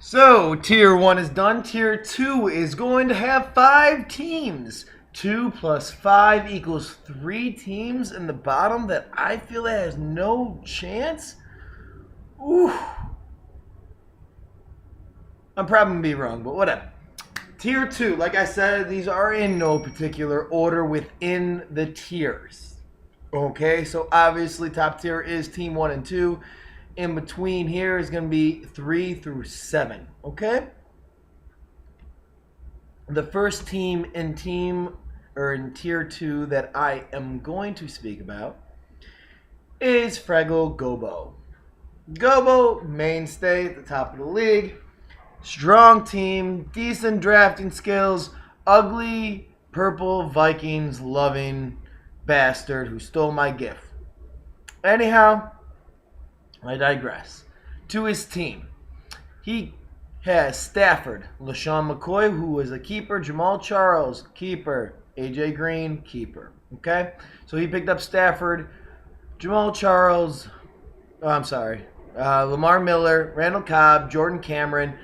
So, Tier 1 is done. Tier 2 is going to have 5 teams. 2 plus 5 equals 3 teams in the bottom that I feel that has no chance. Ooh. I'm probably going to be wrong, but whatever. Tier 2, like I said, these are in no particular order within the tiers. Okay, so obviously top tier is Team 1 and 2. In between here is going to be 3 through 7. Okay? The first team in tier 2 that I am going to speak about is Fraggle Gobo. Gobo, mainstay at the top of the league. Strong team, decent drafting skills, ugly purple Vikings loving bastard who stole my gift. Anyhow, I digress. To his team. He has Stafford, LaShawn McCoy, who was a keeper, Jamal Charles, keeper, AJ Green, keeper. Okay? So he picked up Stafford, Jamal Charles, Lamar Miller, Randall Cobb, Jordan Cameron,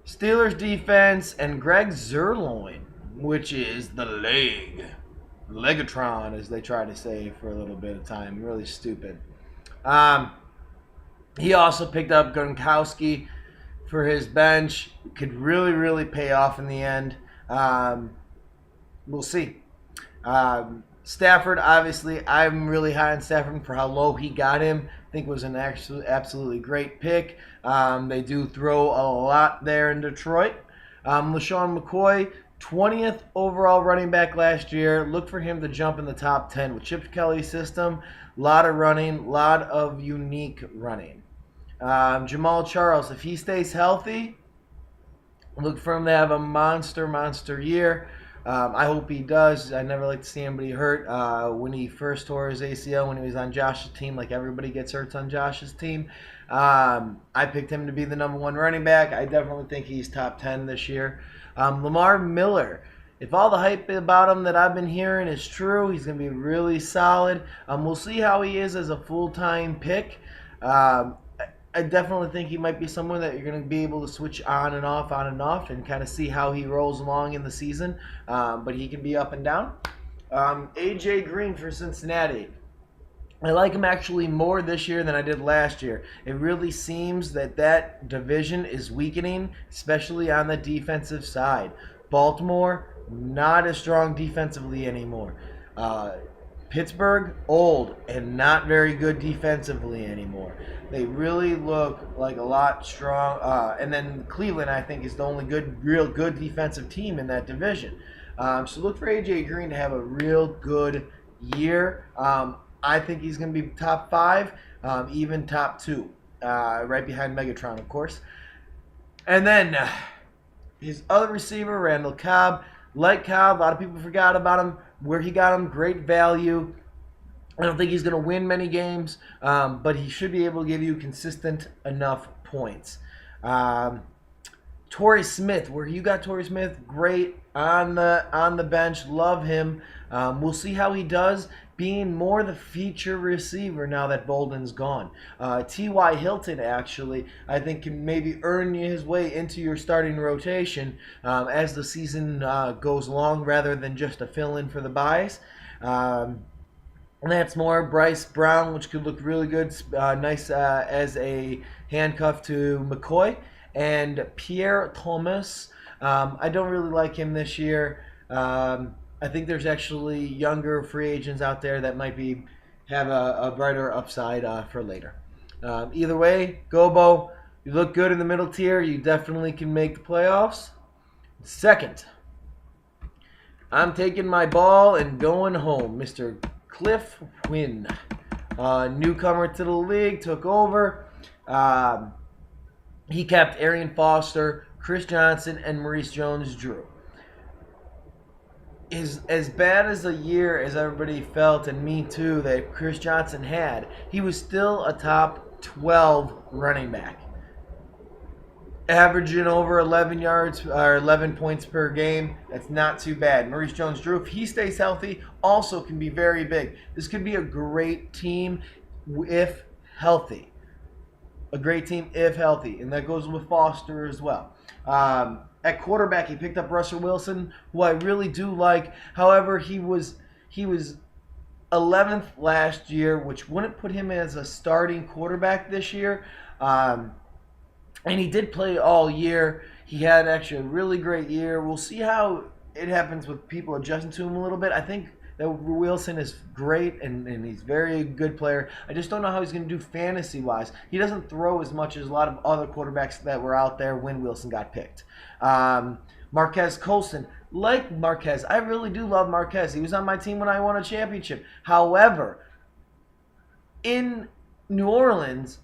Steelers defense, and Greg Zerloin, which is the leg. Legatron, as they try to say for a little bit of time. Really stupid. He also picked up Gronkowski for his bench. Could really, really pay off in the end. We'll see. Stafford, obviously, I'm really high on Stafford for how low he got him. I think it was an absolutely great pick. They do throw a lot there in Detroit. LaShawn McCoy, 20th overall running back last year. Look for him to jump in the top 10 with Chip Kelly's system. A lot of running, a lot of unique running. Jamal Charles, if he stays healthy, look for him to have a monster year. I hope he does. I never like to see anybody hurt. When he first tore his ACL, when he was on Josh's team, like everybody gets hurt on Josh's team, I picked him to be the number 1 running back. I definitely think he's top 10 this year. Lamar Miller. If all the hype about him that I've been hearing is true, he's going to be really solid. We'll see how he is as a full-time pick. I definitely think he might be someone that you're going to be able to switch on and off, and kind of see how he rolls along in the season. But he can be up and down. AJ Green for Cincinnati. I like him actually more this year than I did last year. It really seems that division is weakening, especially on the defensive side. Baltimore, not as strong defensively anymore. Pittsburgh, old and not very good defensively anymore. They really look like a lot strong. And then Cleveland, I think, is the only real good defensive team in that division. So look for AJ Green to have a real good year. I think he's going to be top 5, even top 2, right behind Megatron, of course. And then his other receiver, Randall Cobb. Like Cobb, a lot of people forgot about him. Where he got him, great value. I don't think he's going to win many games, but he should be able to give you consistent enough points. Torrey Smith, where you got Torrey Smith, great on the bench, love him. We'll see how he does, being more the feature receiver now that Bolden's gone. T.Y. Hilton, actually, I think can maybe earn his way into your starting rotation as the season goes along, rather than just a fill-in for the buys. And that's more Bryce Brown, which could look really good, nice as a handcuff to McCoy. And Pierre Thomas, I don't really like him this year. I think there's actually younger free agents out there that might have a brighter upside for later. Either way, Gobo, you look good in the middle tier. You definitely can make the playoffs. Second, I'm taking my ball and going home. Mr. Cliff Wynn, newcomer to the league, took over. He kept Arian Foster, Chris Johnson, and Maurice Jones-Drew. Is as bad as a year as everybody felt, and me too, that Chris Johnson had, he was still a top 12 running back, averaging over 11 yards or 11 points per game. That's not too bad. Maurice Jones-Drew, if he stays healthy, also can be very big. This could be a great team if healthy. a great team if healthy, and that goes with Foster as well. At quarterback, he picked up Russell Wilson, who I really do like. However, he was 11th last year, which wouldn't put him as a starting quarterback this year. Um, and he did play all year. He had actually a really great year. We'll see how it happens with people adjusting to him a little bit. I think that Wilson is great and he's a very good player. I just don't know how he's going to do fantasy wise. He doesn't throw as much as a lot of other quarterbacks that were out there when Wilson got picked. Marquez Colston, like Marquez, I really do love Marquez. He was on my team when I won a championship. However, in New Orleans,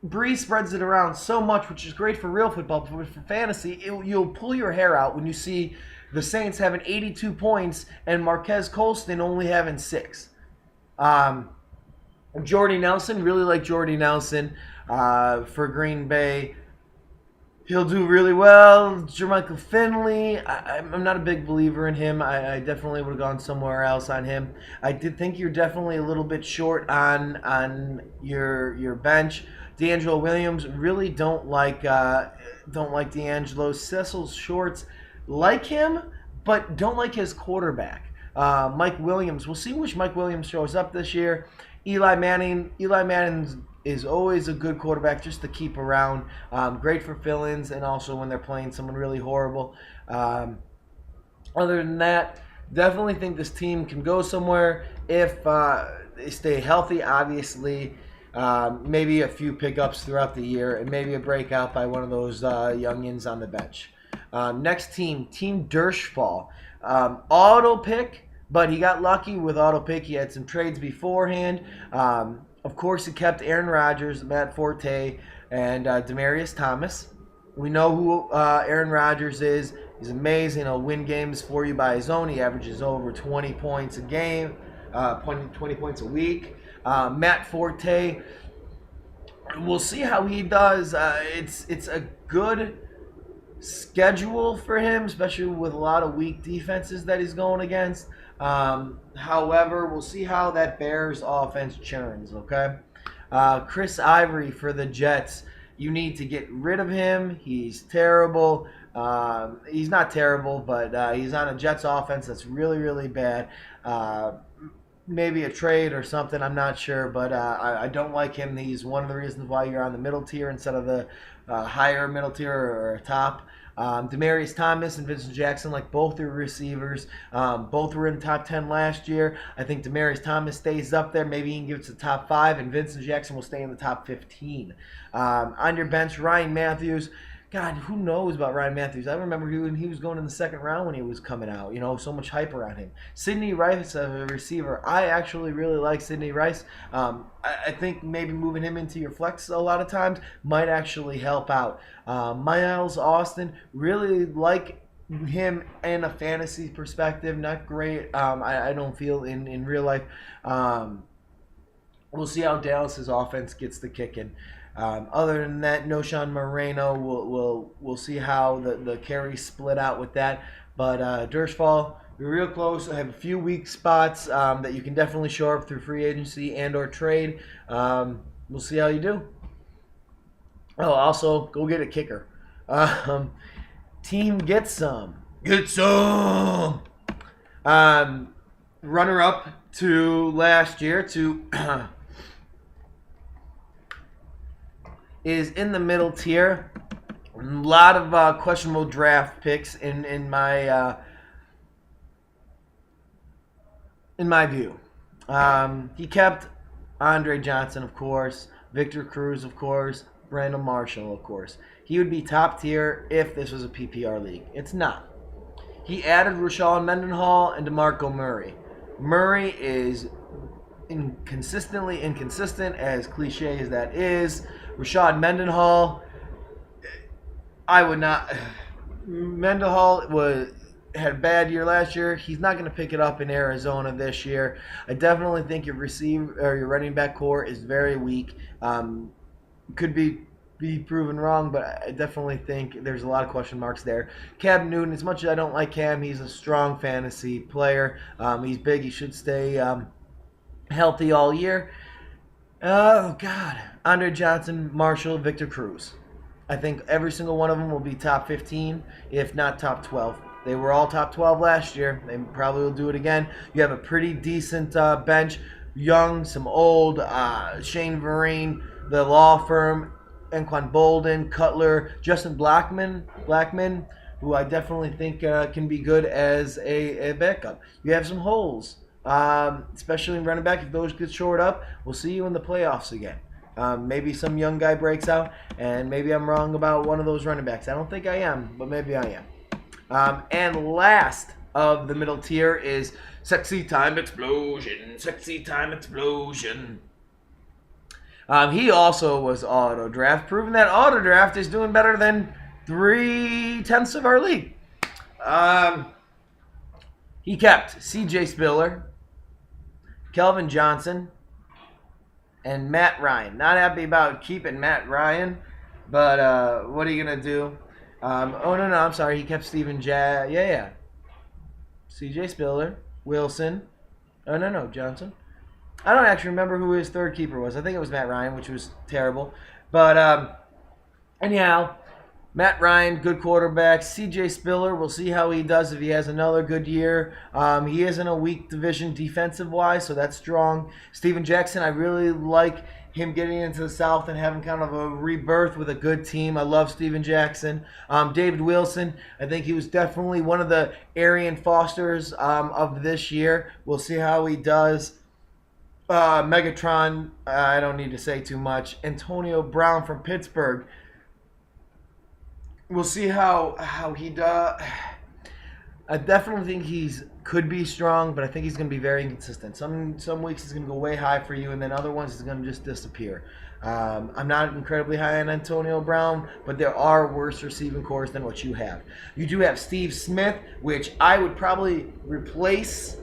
Bree spreads it around so much, which is great for real football, but for fantasy, you'll pull your hair out when you see the Saints having 82 points and Marquez Colston only having 6. Jordy Nelson, really like Jordy Nelson for Green Bay. He'll do really well. Jermichael Finley, I'm not a big believer in him. I definitely would have gone somewhere else on him. I did think you're definitely a little bit short on your bench. D'Angelo Williams, really don't like D'Angelo. Cecil Shorts, like him, but don't like his quarterback. Mike Williams, we'll see which Mike Williams shows up this year. Eli Manning is always a good quarterback just to keep around. Great for fill-ins and also when they're playing someone really horrible. Other than that, definitely think this team can go somewhere if they stay healthy, obviously. Maybe a few pickups throughout the year and maybe a breakout by one of those youngins on the bench. Next team, Team Dershfall. Auto pick, but he got lucky with auto pick. He had some trades beforehand. Of course, he kept Aaron Rodgers, Matt Forte, and Demaryius Thomas. We know who Aaron Rodgers is. He's amazing. He'll win games for you by his own. He averages over 20 points a game, 20 points a week. Matt Forte, we'll see how he does. It's a good schedule for him, especially with a lot of weak defenses that he's going against. However, we'll see how that Bears offense churns, okay? Chris Ivory for the Jets. You need to get rid of him. He's terrible. He's not terrible, but he's on a Jets offense that's really, really bad. Maybe a trade or something, I'm not sure, but I don't like him. He's one of the reasons why you're on the middle tier instead of the higher middle tier or top. Demaryius Thomas and Vincent Jackson, like both their receivers. Both were in the top 10 last year. I think Demaryius Thomas stays up there. Maybe he can get to the top 5, and Vincent Jackson will stay in the top 15. On your bench, Ryan Matthews. God, who knows about Ryan Matthews? I remember when he was going in the second round when he was coming out. You know, so much hype around him. Sidney Rice, a receiver. I actually really like Sidney Rice. I think maybe moving him into your flex a lot of times might actually help out. Miles Austin, really like him in a fantasy perspective. Not great. I don't feel in real life. We'll see how Dallas's offense gets the kick in. Other than that, Noshan Moreno, we'll see how the carries split out with that. But Dershfall, you're real close. I have a few weak spots that you can definitely shore up through free agency and or trade. We'll see how you do. Oh, also, go get a kicker. Team Get Some. Get Some! Runner-up to last year to... is in the middle tier. A lot of questionable draft picks in my view. He kept Andre Johnson, of course, Victor Cruz, of course, Brandon Marshall, of course. He would be top tier if this was a PPR league. It's not. He added Rashawn Mendenhall and DeMarco Murray. Murray is consistently inconsistent, as cliche as that is. Rashad Mendenhall, I would not. Mendenhall had a bad year last year. He's not going to pick it up in Arizona this year. I definitely think your running back core is very weak. Could be proven wrong, but I definitely think there's a lot of question marks there. Cam Newton, as much as I don't like Cam, he's a strong fantasy player. He's big. He should stay healthy all year. Oh, God. Andre Johnson, Marshall, Victor Cruz. I think every single one of them will be top 15, if not top 12. They were all top 12 last year. They probably will do it again. You have a pretty decent bench. Young, some old, Shane Vereen, the law firm, Anquan Bolden, Cutler, Justin Blackman, who I definitely think can be good as a backup. You have some holes, especially in running back. If those get shored up, we'll see you in the playoffs again. Maybe some young guy breaks out, and maybe I'm wrong about one of those running backs. I don't think I am, but maybe I am. And last of the middle tier is Sexy Time Explosion. Sexy Time Explosion. He also was auto draft, proving that auto draft is doing better than 3/10 of our league. He kept C.J. Spiller, Kelvin Johnson, and Matt Ryan. Not happy about keeping Matt Ryan, but what are you going to do? I'm sorry. He kept Steven C.J. Spiller, Wilson. Johnson. I don't actually remember who his third keeper was. I think it was Matt Ryan, which was terrible. But anyhow, Matt Ryan, good quarterback. C.J. Spiller, we'll see how he does if he has another good year. He is in a weak division defensive-wise, so that's strong. Steven Jackson, I really like him getting into the South and having kind of a rebirth with a good team. I love Steven Jackson. David Wilson, I think he was definitely one of the Arian Fosters of this year. We'll see how he does. Megatron, I don't need to say too much. Antonio Brown from Pittsburgh. We'll see how he does. I definitely think he's could be strong, but I think he's going to be very inconsistent. Some weeks he's going to go way high for you, and then other ones he's going to just disappear. I'm not incredibly high on Antonio Brown, but there are worse receiving cores than what you have. You do have Steve Smith, which I would probably replace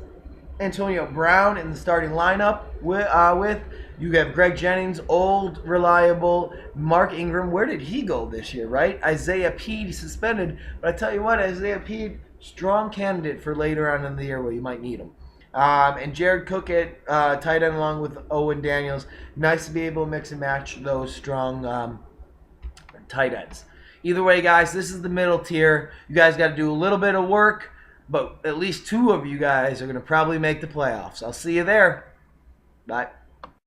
Antonio Brown in the starting lineup with. You have Greg Jennings, old, reliable. Mark Ingram, where did he go this year, right? Isaiah Peed suspended. But I tell you what, Isaiah Peed, strong candidate for later on in the year where you might need him. And Jared Cook at tight end along with Owen Daniels. Nice to be able to mix and match those strong tight ends. Either way, guys, this is the middle tier. You guys got to do a little bit of work, but at least two of you guys are going to probably make the playoffs. I'll see you there. Bye.